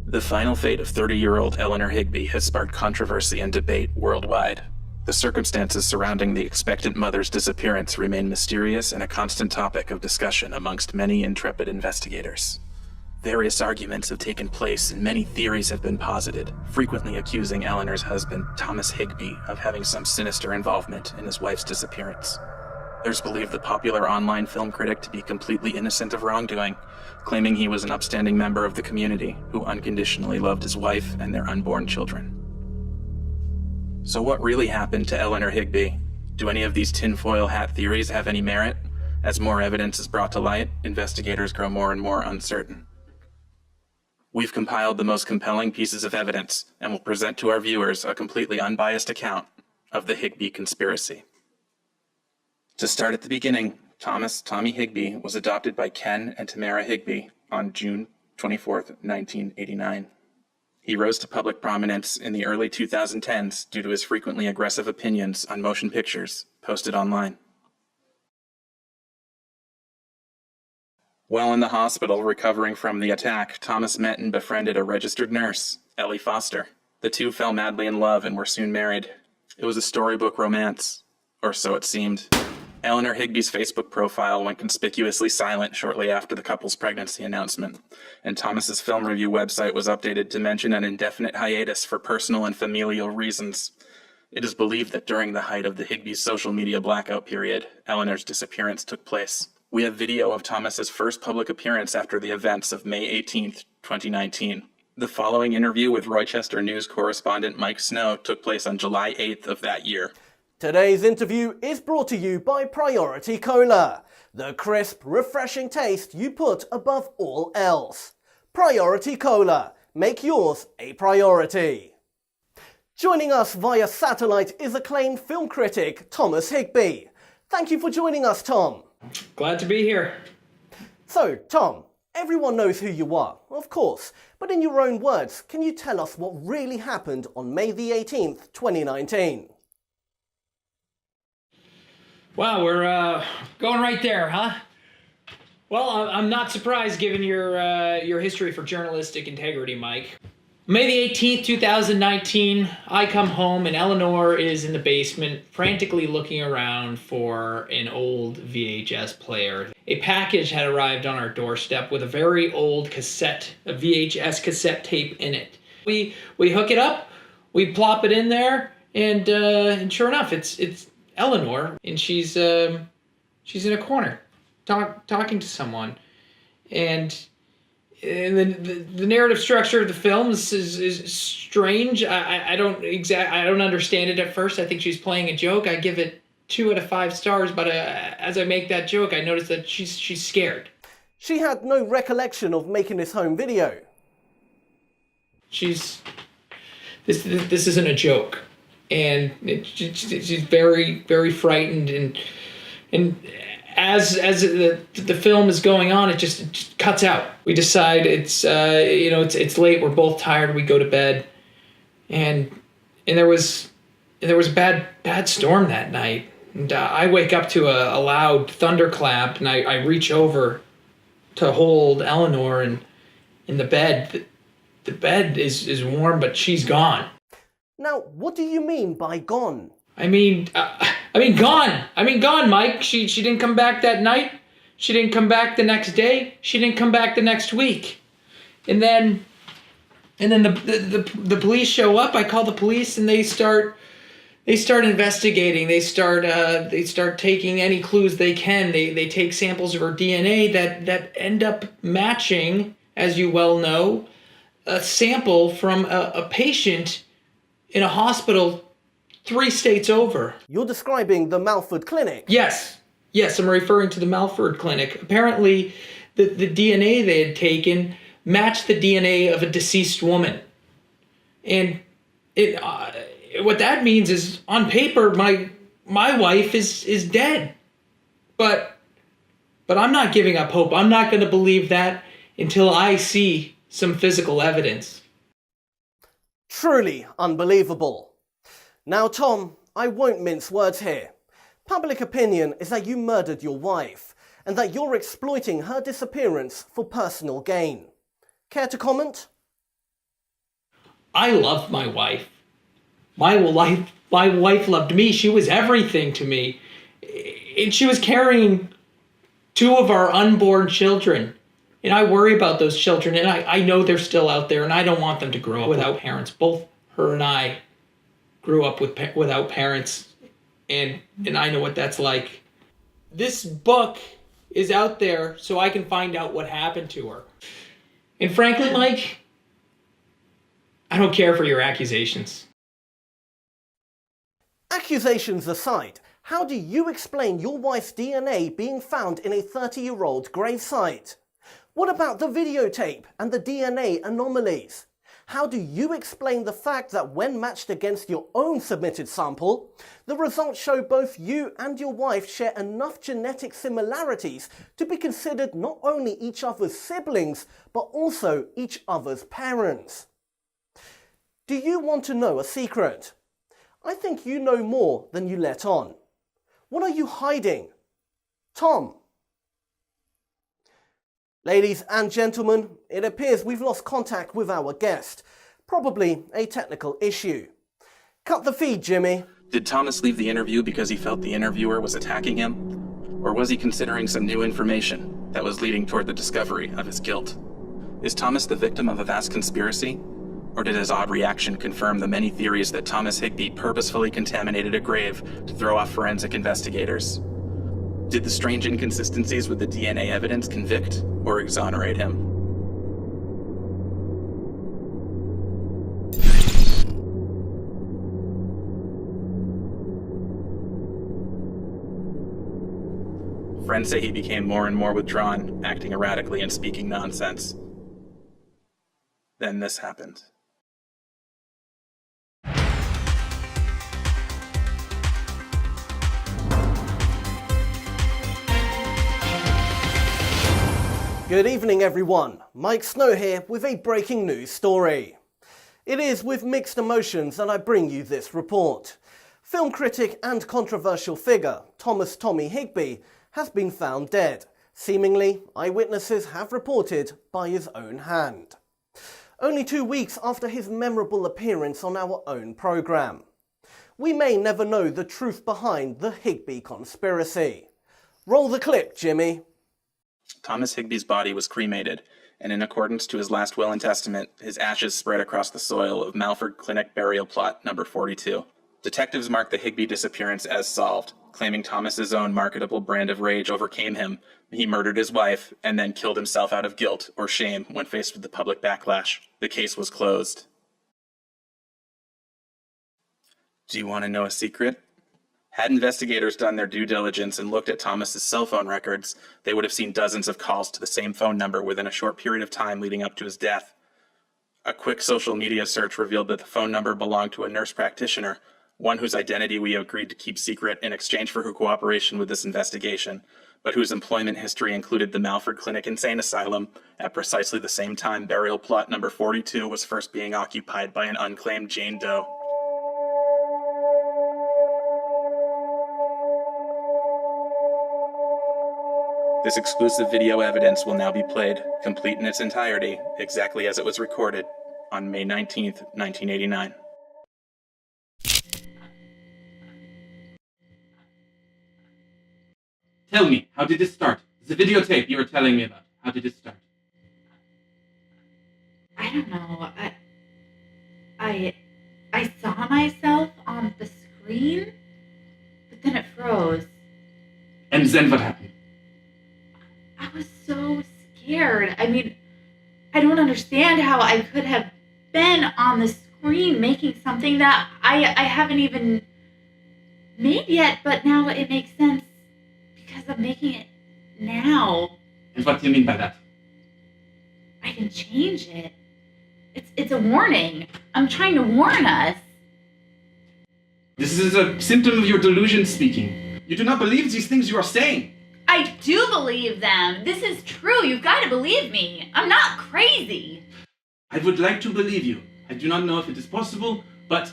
The final fate of 30-year-old Eleanor Higby has sparked controversy and debate worldwide. The circumstances surrounding the expectant mother's disappearance remain mysterious and a constant topic of discussion amongst many intrepid investigators. Various arguments have taken place and many theories have been posited, frequently accusing Eleanor's husband, Thomas Higby, of having some sinister involvement in his wife's disappearance. Others believe the popular online film critic to be completely innocent of wrongdoing, claiming he was an upstanding member of the community who unconditionally loved his wife and their unborn children. So what really happened to Eleanor Higby? Do any of these tinfoil hat theories have any merit? As more evidence is brought to light, investigators grow more and more uncertain. We've compiled the most compelling pieces of evidence and will present to our viewers a completely unbiased account of the Higby conspiracy. To start at the beginning, Tommy Higby was adopted by Ken and Tamara Higby on June 24, 1989. He rose to public prominence in the early 2010s due to his frequently aggressive opinions on motion pictures posted online. While in the hospital recovering from the attack, Thomas met and befriended a registered nurse, Ellie Foster. The two fell madly in love and were soon married. It was a storybook romance, or so it seemed. Eleanor Higby's Facebook profile went conspicuously silent shortly after the couple's pregnancy announcement, and Thomas's film review website was updated to mention an indefinite hiatus for personal and familial reasons. It is believed that during the height of the Higby's social media blackout period, Eleanor's disappearance took place. We have video of Thomas's first public appearance after the events of May 18, 2019. The following interview with Rochester News correspondent Mike Snow took place on July 8th of that year. Today's interview is brought to you by Priority Cola, the crisp, refreshing taste you put above all else. Priority Cola, make yours a priority. Joining us via satellite is acclaimed film critic Thomas Higby. Thank you for joining us, Tom. Glad to be here. So, Tom, everyone knows who you are, of course, but in your own words, can you tell us what really happened on May the 18th, 2019? Wow, we're going right there, huh? Well, I'm not surprised given your history for journalistic integrity, Mike. May the 18th, 2019, I come home and Eleanor is in the basement frantically looking around for an old VHS player. A package had arrived on our doorstep with a very old cassette, a VHS cassette tape in it. We hook it up, we plop it in there, and sure enough, it's Eleanor, and she's in a corner, talking to someone, and the narrative structure of the film is strange. I don't understand it at first. I think she's playing a joke. I give it 2 out of 5 stars, but as I make that joke, I notice that she's scared. She had no recollection of making this home video. This isn't a joke. And she's very, very frightened, and as the film is going on, it just cuts out. We decide it's late. We're both tired. We go to bed, and there was a bad storm that night. And I wake up to a loud thunderclap, and I reach over to hold Eleanor, and in the bed, the bed is warm, but she's gone. Now, what do you mean by gone? I mean gone. Gone, Mike. She didn't come back that night. She didn't come back the next day. She didn't come back the next week. And then the police show up. I call the police, and they start investigating. They start taking any clues they can. They take samples of her DNA that end up matching, as you well know, a sample from a patient in a hospital 3 states over. You're describing the Malford Clinic. Yes, I'm referring to the Malford Clinic. Apparently, the DNA they had taken matched the DNA of a deceased woman. And what that means is, on paper, my wife is dead. But I'm not giving up hope. I'm not going to believe that until I see some physical evidence. Truly unbelievable. Now, Tom, I won't mince words here. Public opinion is that you murdered your wife and that you're exploiting her disappearance for personal gain. Care to comment? I love my wife. My wife loved me. She was everything to me. And she was carrying 2 of our unborn children. And I worry about those children, and I know they're still out there, and I don't want them to grow up without parents. Both her and I grew up without parents, and I know what that's like. This book is out there so I can find out what happened to her. And frankly, Mike, I don't care for your accusations. Accusations aside, how do you explain your wife's DNA being found in a 30-year-old gravesite? What about the videotape and the DNA anomalies? How do you explain the fact that when matched against your own submitted sample, the results show both you and your wife share enough genetic similarities to be considered not only each other's siblings, but also each other's parents? Do you want to know a secret? I think you know more than you let on. What are you hiding? Tom? Ladies and gentlemen, it appears we've lost contact with our guest. Probably a technical issue. Cut the feed, Jimmy. Did Thomas leave the interview because he felt the interviewer was attacking him? Or was he considering some new information that was leading toward the discovery of his guilt? Is Thomas the victim of a vast conspiracy? Or did his odd reaction confirm the many theories that Thomas Higbee purposefully contaminated a grave to throw off forensic investigators? Did the strange inconsistencies with the DNA evidence convict or exonerate him? Friends say he became more and more withdrawn, acting erratically and speaking nonsense. Then this happened. Good evening, everyone. Mike Snow here with a breaking news story. It is with mixed emotions that I bring you this report. Film critic and controversial figure Thomas "Tommy" Higbee has been found dead, seemingly eyewitnesses have reported by his own hand. Only 2 weeks after his memorable appearance on our own programme. We may never know the truth behind the Higbee conspiracy. Roll the clip, Jimmy. Thomas Higbee's body was cremated, and in accordance to his last will and testament, his ashes spread across the soil of Malford Clinic burial plot number 42. Detectives marked the Higbee disappearance as solved, claiming Thomas's own marketable brand of rage overcame him. He murdered his wife and then killed himself out of guilt or shame when faced with the public backlash. The case was closed. Do you want to know a secret? Had investigators done their due diligence and looked at Thomas's cell phone records, they would have seen dozens of calls to the same phone number within a short period of time leading up to his death. A quick social media search revealed that the phone number belonged to a nurse practitioner, one whose identity we agreed to keep secret in exchange for her cooperation with this investigation, but whose employment history included the Malford Clinic Insane Asylum at precisely the same time burial plot number 42 was first being occupied by an unclaimed Jane Doe. This exclusive video evidence will now be played, complete in its entirety, exactly as it was recorded, on May 19th, 1989. Tell me, how did this start? The videotape you were telling me about, how did it start? I don't know. I saw myself on the screen, but then it froze. And then what happened? I was so scared. I mean, I don't understand how I could have been on the screen making something that I haven't even made yet, but now it makes sense because I'm making it now. And what do you mean by that? I can change it. It's a warning. I'm trying to warn us. This is a symptom of your delusion speaking. You do not believe these things you are saying. I do believe them. This is true. You've got to believe me. I'm not crazy. I would like to believe you. I do not know if it is possible, but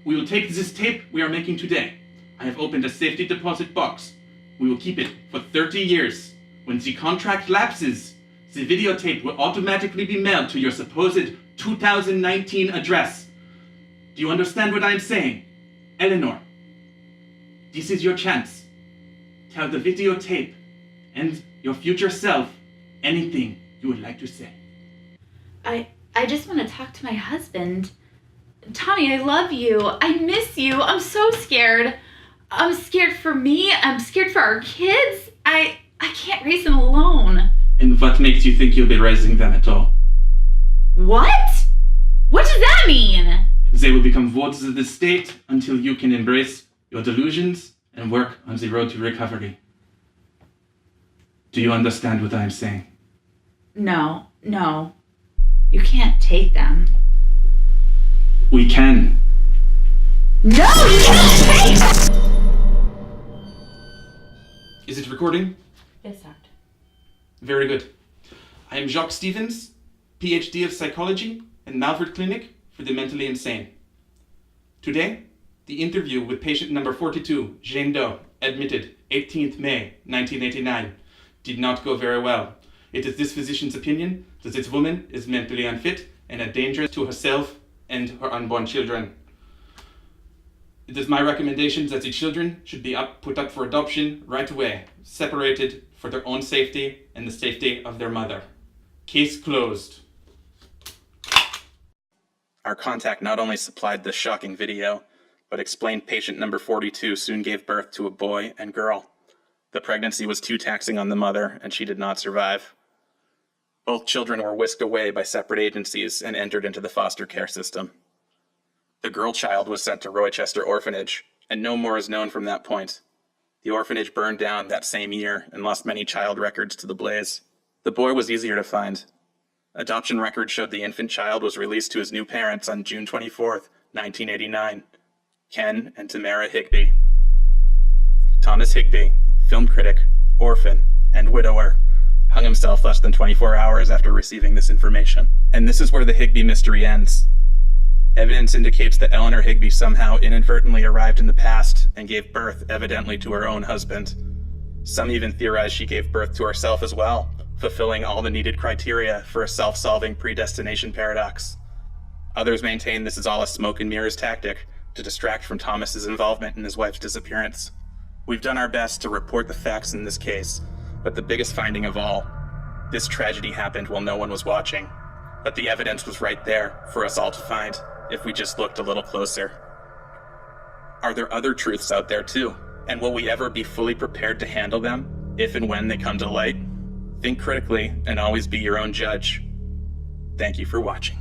we will take this tape we are making today. I have opened a safety deposit box. We will keep it for 30 years. When the contract lapses, the videotape will automatically be mailed to your supposed 2019 address. Do you understand what I am saying? Eleanor, this is your chance. Tell the videotape and your future self anything you would like to say. I just want to talk to my husband. Tommy, I love you. I miss you. I'm so scared. I'm scared for me. I'm scared for our kids. I can't raise them alone. And what makes you think you'll be raising them at all? What? What does that mean? They will become voters of the state until you can embrace your delusions and work on the road to recovery. Do you understand what I am saying? No. You can't take them. We can. No, you can't take them! Is it recording? Yes, Doctor. Very good. I am Jacques Stevens, PhD of Psychology and Malvern Clinic for the Mentally Insane. Today, the interview with patient number 42, Jane Doe, admitted 18th May 1989, did not go very well. It is this physician's opinion that this woman is mentally unfit and a danger to herself and her unborn children. It is my recommendation that the children should be put up for adoption right away, separated for their own safety and the safety of their mother. Case closed. Our contact not only supplied the shocking video, but explained patient number 42 soon gave birth to a boy and girl. The pregnancy was too taxing on the mother, and she did not survive. Both children were whisked away by separate agencies and entered into the foster care system. The girl child was sent to Rochester Orphanage, and no more is known from that point. The orphanage burned down that same year and lost many child records to the blaze. The boy was easier to find. Adoption records showed the infant child was released to his new parents on June 24th, 1989, Ken and Tamara Higbee. Thomas Higbee, film critic, orphan, and widower, hung himself less than 24 hours after receiving this information. And this is where the Higbee mystery ends. Evidence indicates that Eleanor Higbee somehow inadvertently arrived in the past and gave birth evidently to her own husband. Some even theorize she gave birth to herself as well, fulfilling all the needed criteria for a self-solving predestination paradox. Others maintain this is all a smoke and mirrors tactic to distract from Thomas's involvement in his wife's disappearance. We've done our best to report the facts in this case, but the biggest finding of all, this tragedy happened while no one was watching. But the evidence was right there for us all to find, if we just looked a little closer. Are there other truths out there too? And will we ever be fully prepared to handle them, if and when they come to light? Think critically and always be your own judge. Thank you for watching.